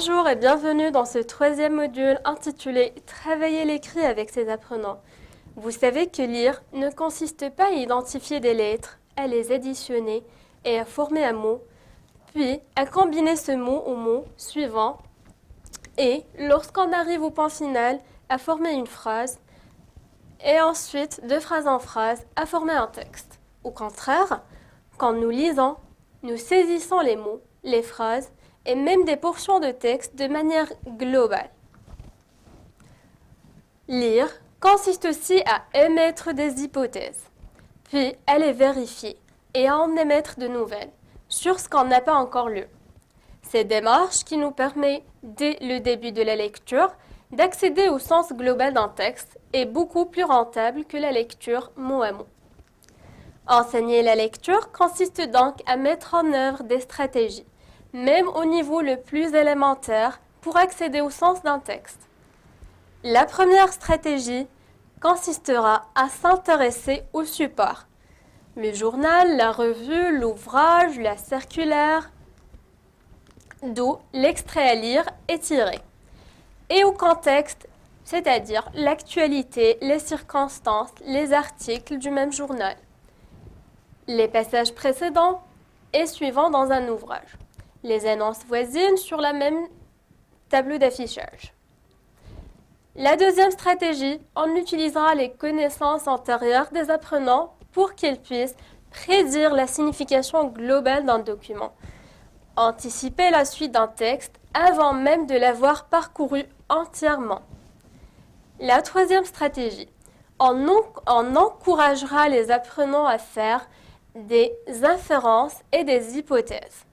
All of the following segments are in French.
Bonjour et bienvenue dans ce troisième module intitulé « Travailler l'écrit avec ses apprenants ». Vous savez que lire ne consiste pas à identifier des lettres, à les additionner et à former un mot, puis à combiner ce mot au mot suivant et, lorsqu'on arrive au point final, à former une phrase et ensuite, de phrase en phrase, à former un texte. Au contraire, quand nous lisons, nous saisissons les mots, les phrases et même des portions de texte de manière globale. Lire consiste aussi à émettre des hypothèses, puis à les vérifier et à en émettre de nouvelles sur ce qu'on n'a pas encore lu. Cette démarche qui nous permet, dès le début de la lecture, d'accéder au sens global d'un texte est beaucoup plus rentable que la lecture mot à mot. Enseigner la lecture consiste donc à mettre en œuvre des stratégies, même au niveau le plus élémentaire, pour accéder au sens d'un texte. La première stratégie consistera à s'intéresser au support. Le journal, la revue, l'ouvrage, la circulaire, d'où l'extrait à lire est tiré. Et au contexte, c'est-à-dire l'actualité, les circonstances, les articles du même journal, les passages précédents et suivants dans un ouvrage, les annonces voisines sur la même tableau d'affichage. La deuxième stratégie, on utilisera les connaissances antérieures des apprenants pour qu'ils puissent prédire la signification globale d'un document, anticiper la suite d'un texte avant même de l'avoir parcouru entièrement. La troisième stratégie, on encouragera les apprenants à faire des inférences et des hypothèses.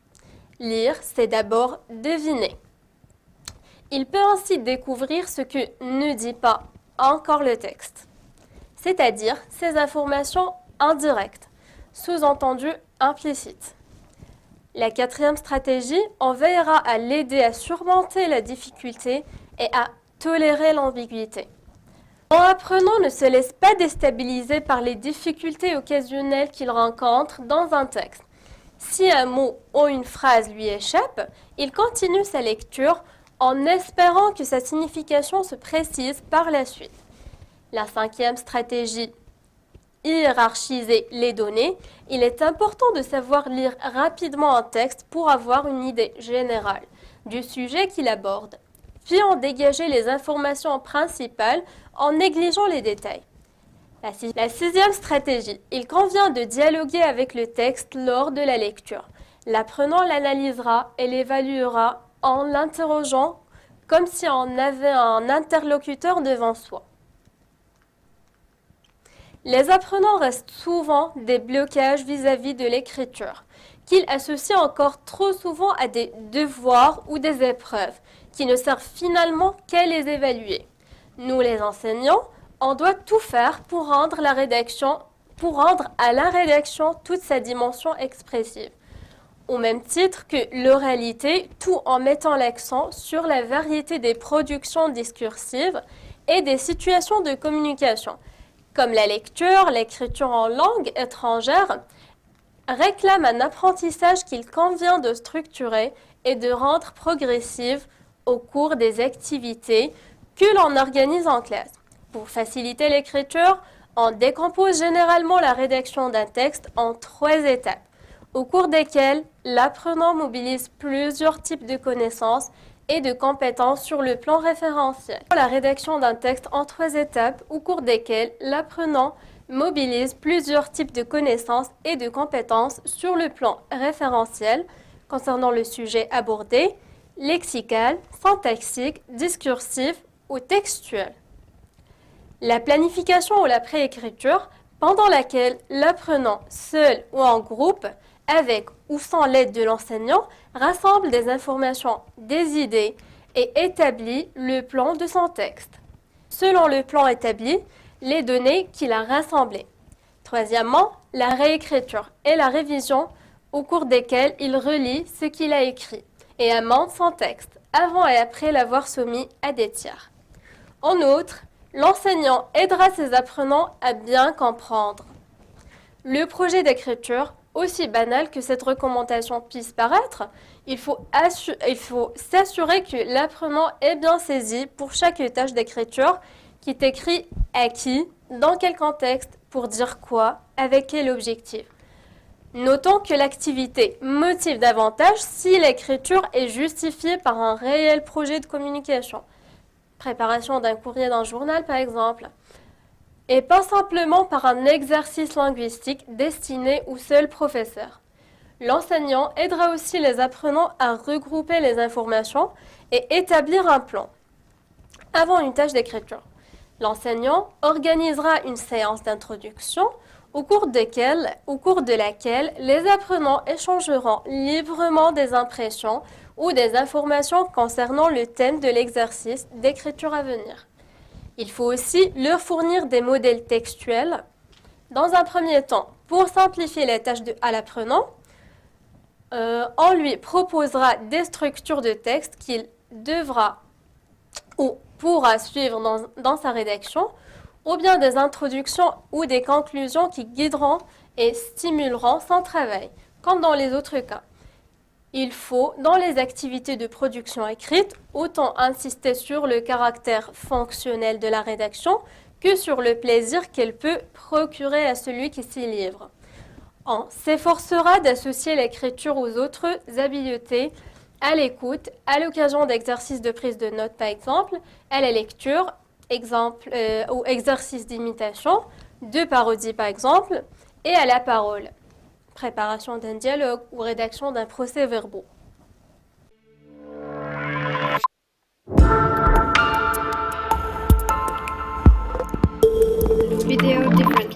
Lire, c'est d'abord deviner. Il peut ainsi découvrir ce que ne dit pas encore le texte, c'est-à-dire ces informations indirectes, sous-entendues implicites. La quatrième stratégie, on veillera à l'aider à surmonter la difficulté et à tolérer l'ambiguïté. L'apprenant ne se laisse pas déstabiliser par les difficultés occasionnelles qu'il rencontre dans un texte. Si un mot ou une phrase lui échappe, il continue sa lecture en espérant que sa signification se précise par la suite. La cinquième stratégie, hiérarchiser les données. Il est important de savoir lire rapidement un texte pour avoir une idée générale du sujet qu'il aborde, puis en dégager les informations principales en négligeant les détails. La sixième stratégie, il convient de dialoguer avec le texte lors de la lecture. L'apprenant l'analysera et l'évaluera en l'interrogeant comme si on avait un interlocuteur devant soi. Les apprenants restent souvent des blocages vis-à-vis de l'écriture, qu'ils associent encore trop souvent à des devoirs ou des épreuves, qui ne servent finalement qu'à les évaluer. Nous, les enseignants, on doit tout faire pour rendre à la rédaction toute sa dimension expressive. Au même titre que l'oralité, tout en mettant l'accent sur la variété des productions discursives et des situations de communication, comme la lecture, l'écriture en langue étrangère, réclame un apprentissage qu'il convient de structurer et de rendre progressive au cours des activités que l'on organise en classe. Pour faciliter l'écriture, on décompose généralement la rédaction d'un texte en 3 étapes, au cours desquelles l'apprenant mobilise plusieurs types de connaissances et de compétences sur le plan référentiel. La rédaction d'un texte en 3 étapes, au cours desquelles l'apprenant mobilise plusieurs types de connaissances et de compétences sur le plan référentiel concernant le sujet abordé, lexical, syntaxique, discursif ou textuel. La planification ou la préécriture, pendant laquelle l'apprenant, seul ou en groupe, avec ou sans l'aide de l'enseignant, rassemble des informations, des idées et établit le plan de son texte. Selon le plan établi, les données qu'il a rassemblées. Troisièmement, la réécriture et la révision au cours desquelles il relit ce qu'il a écrit et amende son texte avant et après l'avoir soumis à des tiers. En outre, l'enseignant aidera ses apprenants à bien comprendre le projet d'écriture aussi banal que cette recommandation puisse paraître, il faut s'assurer que l'apprenant est bien saisi pour chaque tâche d'écriture qui est écrit à qui, dans quel contexte, pour dire quoi, avec quel objectif. Notons que l'activité motive davantage si l'écriture est justifiée par un réel projet de communication. Préparation d'un courrier d'un journal par exemple. Et pas simplement par un exercice linguistique destiné au seul professeur. L'enseignant aidera aussi les apprenants à regrouper les informations et établir un plan. Avant une tâche d'écriture, l'enseignant organisera une séance d'introduction au cours de laquelle les apprenants échangeront librement des impressions ou des informations concernant le thème de l'exercice d'écriture à venir. Il faut aussi leur fournir des modèles textuels. Dans un premier temps, pour simplifier les tâches à l'apprenant, on lui proposera des structures de texte qu'il devra ou pourra suivre dans sa rédaction, ou bien des introductions ou des conclusions qui guideront et stimuleront son travail, comme dans les autres cas. Il faut, dans les activités de production écrite, autant insister sur le caractère fonctionnel de la rédaction que sur le plaisir qu'elle peut procurer à celui qui s'y livre. On s'efforcera d'associer l'écriture aux autres habiletés, à l'écoute, à l'occasion d'exercices de prise de notes par exemple, à la lecture, ou exercice d'imitation, de parodie par exemple, et à la parole, préparation d'un dialogue ou rédaction d'un procès-verbaux. Video different.